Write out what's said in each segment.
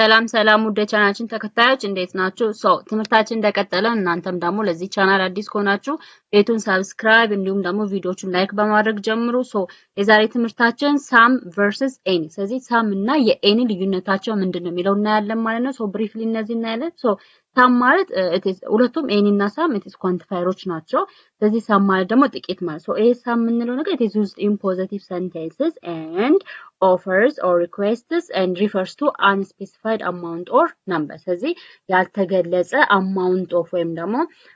ሰላም ውድ ቻናላችን ተከታዮች እንዴት ናችሁ? ትምህርታችን እንደቀጠለ እናንተም ደግሞ ለዚህ ቻናል አዲስ ከሆናችሁ ቤቱን ሰብስክራይብ እንዲሁም ደግሞ ቪዲዮቹን ላይክ በማድረግ ጀምሩ። የዛሬ ትምህርታችን ሳም ቨርሰስ ኤኒ። ስለዚህ ሳም እና የኤኒ ልዩነታቸው ምንድነው የሚለው እናያለን ማለት ነው። ብሪፍሊ እነዚህ እናያለን። ሳም ማለት ሁለቱም ኤኒ እና ሳም ኢትስ ኳንቲፋየሮች ናቸው። ስለዚህ ሳም ማለት ደግሞ ጥቂት ማለት ይሄ ሳም የምንለው ነገር ኢትስ ዩዝድ ኢን ፖዚቲቭ sentences and offers or requests and refers to unspecified amount or number። ስለዚህ ያልተገለጸ amount of ወይም ደግሞ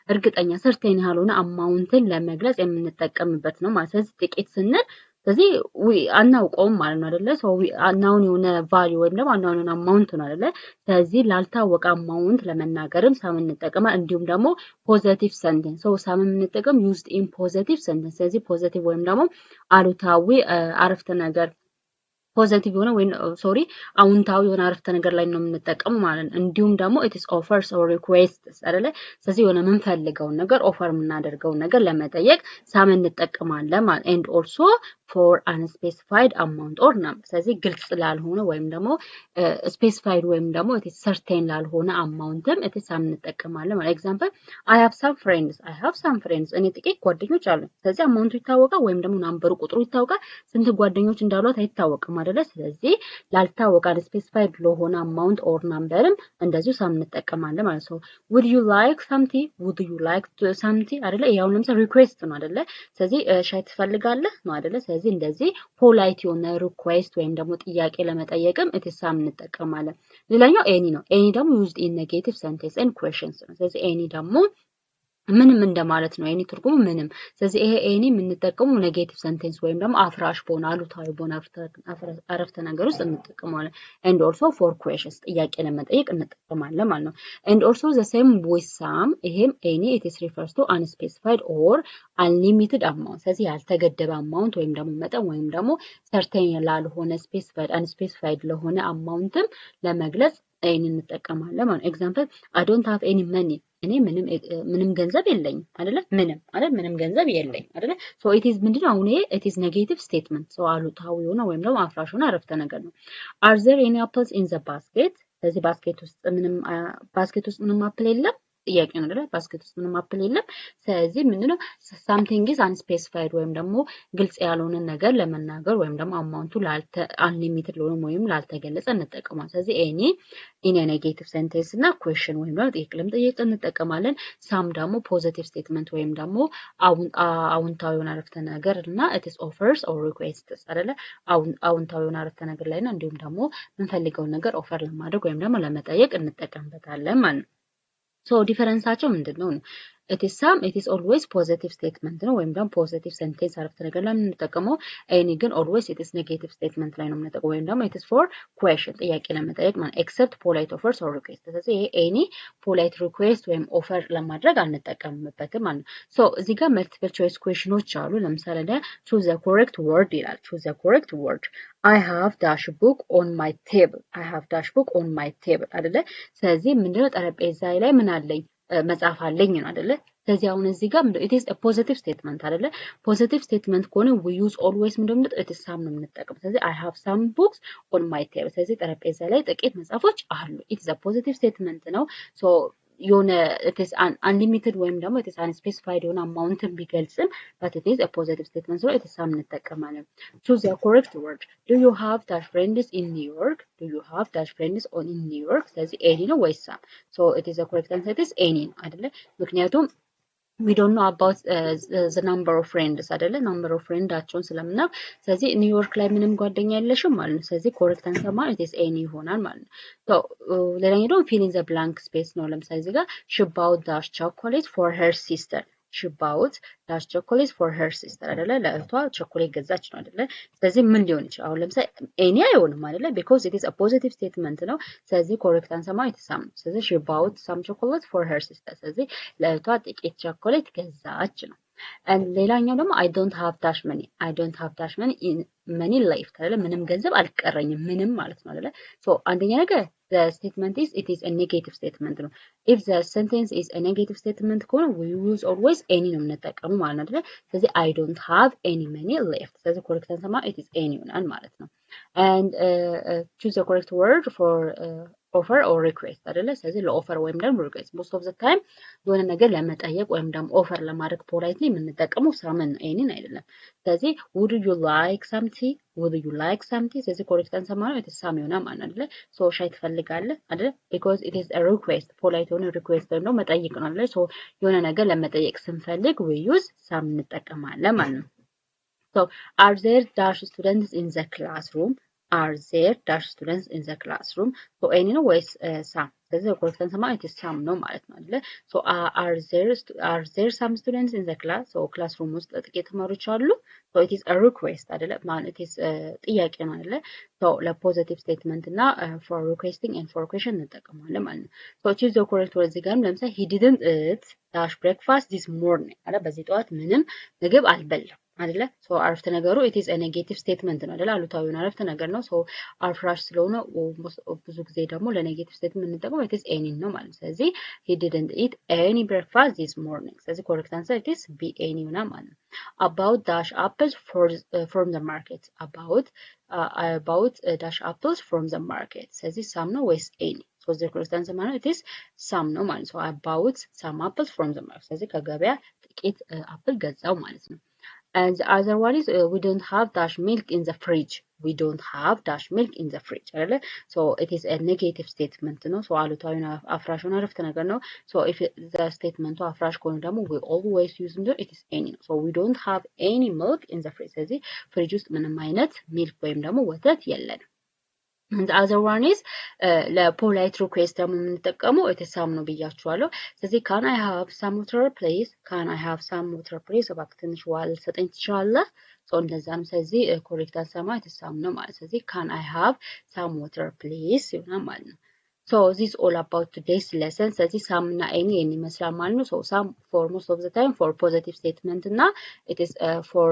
እርግጠኛ ሰርቴን ያልሆነ አማውንትን ለመግለጽ የምንጠቀምበት ነው ማለት። ስለዚህ ጥቂት ስንል ስለዚህ አናውቀውም ማለት ነው አይደለ? አናውን የሆነ ቫልዩ ወይም ደግሞ አናውን የሆነ አማውንት ነው አይደለ? ስለዚህ ላልታወቀ አማውንት ለመናገርም ሳም እንጠቀማለን። እንዲሁም ደግሞ ፖዚቲቭ ሰንቴንስ ሳም የምንጠቀም ዩዝድ ኢን ፖዚቲቭ ሰንቴንስ። ስለዚህ ፖዚቲቭ ወይም ደግሞ አሉታዊ አረፍተ ነገር ፖዚቲቭ የሆነ ወይ አውንታዊ የሆነ አረፍተ ነገር ላይ ነው የምንጠቀመው ማለት ነው። እንዲሁም ደግሞ it is offers or requests አይደለ? ስለዚህ የሆነ የምንፈልገውን ነገር ኦፈር የምናደርገውን ነገር ለመጠየቅ ሳም እንጠቀማለን ማለት and also for unspecified amount or number። ስለዚህ ግልጽ ላልሆነ ወይም ደግሞ ስፔሲፋይድ ወይም ደግሞ it is certain ላልሆነ አማውንትም it is ሳም እንጠቀማለን ማለት። ኤግዛምፕል I have some friends እኔ ጥቂት ጓደኞች አሉ። ስለዚህ አማውንቱ ይታወቃል ወይም ደግሞ ናምበሩ ቁጥሩ ይታወቃል። ስንት ጓደኞች እንዳሏት አይታወቅም አይደለ? ስለዚህ ላልታወቀ ስፔሲፋይድ ለሆነ አማውንት ኦር ናምበርም እንደዚሁ ሳም እንጠቀማለን ማለት ነው። would you like something አይደለ? ያው ለምሳሌ ሪኩዌስት ነው አይደለ? ስለዚህ ሻይ ትፈልጋለህ ነው አይደለ? ስለዚህ እንደዚህ ፖላይት የሆነ ሪኩዌስት ወይም ደግሞ ጥያቄ ለመጠየቅም it is ሳም እንጠቀማለን። ሌላኛው ኤኒ ነው። ኤኒ ደግሞ used in negative sentence and questions ነው። ስለዚህ ኤኒ ደግሞ ምንም እንደማለት ነው። ኤኒ ትርጉሙ ምንም። ስለዚህ ይሄ ኤኒ የምንጠቀመው ኔጌቲቭ ሰንቴንስ ወይም ደግሞ አፍራሽ በሆነ አሉታዊ በሆነ አረፍተ ነገር ውስጥ እንጠቀመዋለን። and also for questions ጥያቄ ለመጠየቅ እንጠቀማለን ማለት ነው። and also the same with some ይሄም ኤኒ it is refers to unspecified or unlimited amount። ስለዚህ ያልተገደበ አማውንት ወይም ደግሞ መጠን ወይም ደግሞ certain ላልሆነ unspecified ለሆነ አማውንትም ለመግለጽ ኤኒ እንጠቀማለን ማለት ነው። ኤግዛምፕል I don't have any money እኔ ምንም ገንዘብ የለኝም አይደለ? ምንም ገንዘብ የለኝ አይደለ? it is ምንድነው አሁን ይሄ it is negative statement አሉታዊ የሆነ ወይም ደግሞ አፍራሽ የሆነ አረፍተ ነገር ነው። are there any apples in the basket? ስለዚህ ባስኬት ውስጥ ምንም አፕል የለም ጥያቄ ነው አይደለ? ባስኬት ውስጥ ምንም አፕል የለም። ስለዚህ ምንድነው something is unspecified ወይም ደግሞ ግልጽ ያልሆነ ነገር ለመናገር ወይም ደግሞ አማውንቱ unlimited ለሆነ ወይም ላልተገለጸ እንጠቀማለን። ስለዚህ ኤኒ in a negative sentence እና question ወይም ደግሞ ጥያቄ ለመጠየቅ እንጠቀማለን። ሳም ደግሞ ፖዚቲቭ ስቴትመንት ወይም ደግሞ አውንታዊ የሆነ አረፍተ ነገር እና it is offers or requests አይደለ? አውንታዊ የሆነ አረፍተ ነገር ላይ እና እንዲሁም ደግሞ የምንፈልገውን ነገር ኦፈር ለማድረግ ወይም ደግሞ ለመጠየቅ እንጠቀምበታለን ማለት ነው። ዲፈረንሳቸው ምንድነው ነው? it is always positive statement ነው ወይም ደግሞ positive sentence አረፍተ ነገር ላይ የምንጠቀመው። ኤኒ ግን always it is negative statement ላይ ነው የምንጠቀመው ወይም ደግሞ it is for question ጥያቄ ለመጠየቅ ማለት except polite offers or request። ስለዚህ ይሄ ኤኒ polite request ወይም ኦፈር ለማድረግ አንጠቀምበትም ማለት ነው። እዚህ ጋር multiple choice questionዎች አሉ። ለምሳሌ choose the correct word ይላል። choose the correct word I have dash book on my table አይደለ? ስለዚህ ምንድነው ጠረጴዛ ላይ ምን አለኝ መጽሐፍ አለኝ ነው አይደለ? ስለዚህ አሁን እዚህ ጋር it is a positive statement አይደለ? positive statement ከሆነ we use always ምንድነው it is some ነው የምንጠቀመው። ስለዚህ I have some books on my table ስለዚህ ጠረጴዛ ላይ ጥቂት መጽሐፎች አሉ። it is a positive statement ነው። የሆነ it is unlimited ወይም ደግሞ it is unspecified የሆነ አማውንትን ቢገልጽም but it is a positive statement it is ሳም እንጠቀማለን። choose the correct word do you have dash friends in New York in New York ስለዚህ ኤኒ ነው ወይስ ሳም? it is a correct answer it is ኤኒ ነው አይደለ? ምክንያቱም we don't know about the number of friends አይደለ? number of friendsአቸውን ስለምናውቅ ስለዚህ ኒውዮርክ ላይ ምንም ጓደኛ የለሽም ማለት ነው። ስለዚህ correct answer ማለት it is any ይሆናል ማለት ነው። ሌላኛው ደግሞ fill in the blank space ነው። ለምሳሌ እዚህ ጋር she bought dash chocolate for her sister አይደለ? ለእህቷ ቾኮሌት ገዛች ነው አይደለ? ስለዚህ ምን ሊሆን ይችላል? አሁን ለምሳሌ ኤኒ አይሆንም አይደለ? because it is a positive statement ነው። ስለዚህ correct answer ማለት ሳም። ስለዚህ she bought some chocolate for her sister ስለዚህ ለእህቷ ጥቂት ቾኮሌት ገዛች ነው። ሌላኛው ደግሞ I don't have dash money in money left አይደለ? ምንም ገንዘብ አልቀረኝም ምንም ማለት ነው አይደለ? አንደኛ ነገር the statement is it is a negative statement ነው። if the sentence is a negative statement ከሆነ we use always any ነው የምንጠቀመው ማለት ነው አይደለ? ስለዚህ I don't have any money left ስለዚህ correct answer it is any ይሆናል ማለት ነው። and choose the correct word for offer or request አይደለ ስለዚህ ለኦፈር ወይም ደግሞ request most of the time የሆነ ነገር ለመጠየቅ ወይም ደግሞ ኦፈር ለማድረግ ፖላይትሊ የምንጠቀመው ሳምን ነው ኤኒን አይደለም ስለዚህ would you like something would you like something ስለዚህ correct answer ማለት የተሳም ይሆናል ማለት አይደለ ሶ ሻይ ትፈልጋለህ አይደለ because it is a request ፖላይት የሆነ request ነው መጠየቅ ነው አይደለ ሶ የሆነ ነገር ለመጠየቅ ስንፈልግ we use ሳም እንጠቀማለን ማለት ነው so are there dash students in the classroom are there dash students in the classroom so any ነው ወይስ some ስለዚህ correct answer ማለት some ነው ማለት ነው አይደለ so are there some students in the class so classroom ውስጥ ጥቂት ተማሪዎች አሉ so it is a request አይደለ ማለት it is ጥያቄ ነው አይደለ so ለፖዚቲቭ ስቴትመንት እና for requesting and for question እንጠቀማለን ማለት ነው so choose the correct word እዚህ ጋር ለምሳሌ he didn't eat dash breakfast this morning አለ በዚህ ጠዋት ምንም ምግብ አልበላም አይደለ ሶ አረፍተ ነገሩ it is a negative statement ነው አይደለ አሉታዊ አረፍተ ነገር ነው ሶ አፍራሽ ስለሆነ ብዙ ጊዜ ደግሞ ለኔጌቲቭ ስቴትመንት እንጠቀመው it is any ነው ማለት ስለዚህ he didn't eat any breakfast this morning ስለዚህ correct answer it is be any ነው ማለት ነው about dash apples from the market about dash apples from the market ስለዚህ some ነው ወይስ any so the correct answer ማለት it is some ነው ማለት so about some apples from the market ስለዚህ ከገበያ ጥቂት አፕል ገዛው ማለት ነው and the other one is we don't have dash milk in the fridge we don't have dash milk in the fridge አይደለ so it is a negative statement ነው so አሉታዊ አፍራሽ ሆነ አረፍተ ነገር ነው so if the statement አፍራሽ ከሆነ ደግሞ we always use it is any so we don't have any milk in the fridge ስለዚህ ፍሪጅ ውስጥ ምንም አይነት ሚልክ ወይም ደግሞ ወተት የለንም and the other one is ለፖላይት ሪኩዌስት ደግሞ የምንጠቀመው የተሳም ነው ብያችኋለሁ ስለዚህ can I have some water please can I have some water please እባክህ ትንሽ ውሃ ልትሰጠኝ ትችላለህ so እንደዛም ስለዚህ ኮሬክት አንሰማ የተሳም ነው ማለት ስለዚህ can I have some water please ይሆናል ማለት ነው so this is all about today's lesson ስለዚህ some እና any ይመስላል ማለት ነው so some for most of the time for positive statement እና it is for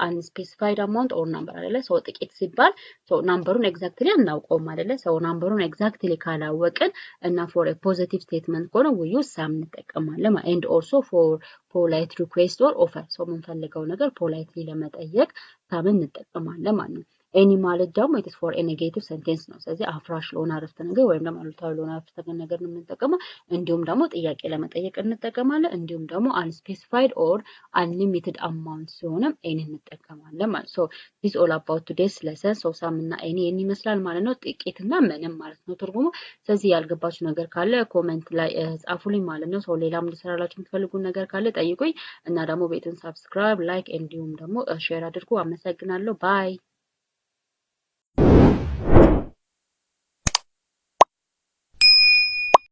unspecified amount or number አይደለ so ጥቂት ሲባል so numberውን exactly አናውቀውም አይደለ so numberውን exactly ካላወቅን እና for a positive statement ከሆነ we use some እንጠቀማለን and also for polite request or offer so የምንፈልገው ነገር politely ለመጠየቅ some እንጠቀማለን ማለት ነው any ማለት ደግሞ it is for a negative sentence ነው ስለዚህ አፍራሽ ለሆነ አረፍተ ነገር ወይም ደግሞ አሉታዊ ለሆነ አረፍተ ነገር ነው የምንጠቀመው እንዲሁም ደግሞ ጥያቄ ለመጠየቅ እንጠቀማለን እንዲሁም ደግሞ unspecified or unlimited amount ሲሆን any እንጠቀማለን ማለት so this all about today's lesson so some እና any ይመስላል ማለት ነው ጥቂትና ምንም ማለት ነው ትርጉሙ ስለዚህ ያልገባችሁ ነገር ካለ ኮሜንት ላይ ጻፉልኝ ማለት ነው so ሌላም እንድሰራላችሁ የምትፈልጉ ነገር ካለ ጠይቁኝ እና ደግሞ ቤቱን subscribe like እንዲሁም ደግሞ share አድርጉ አመሰግናለሁ bye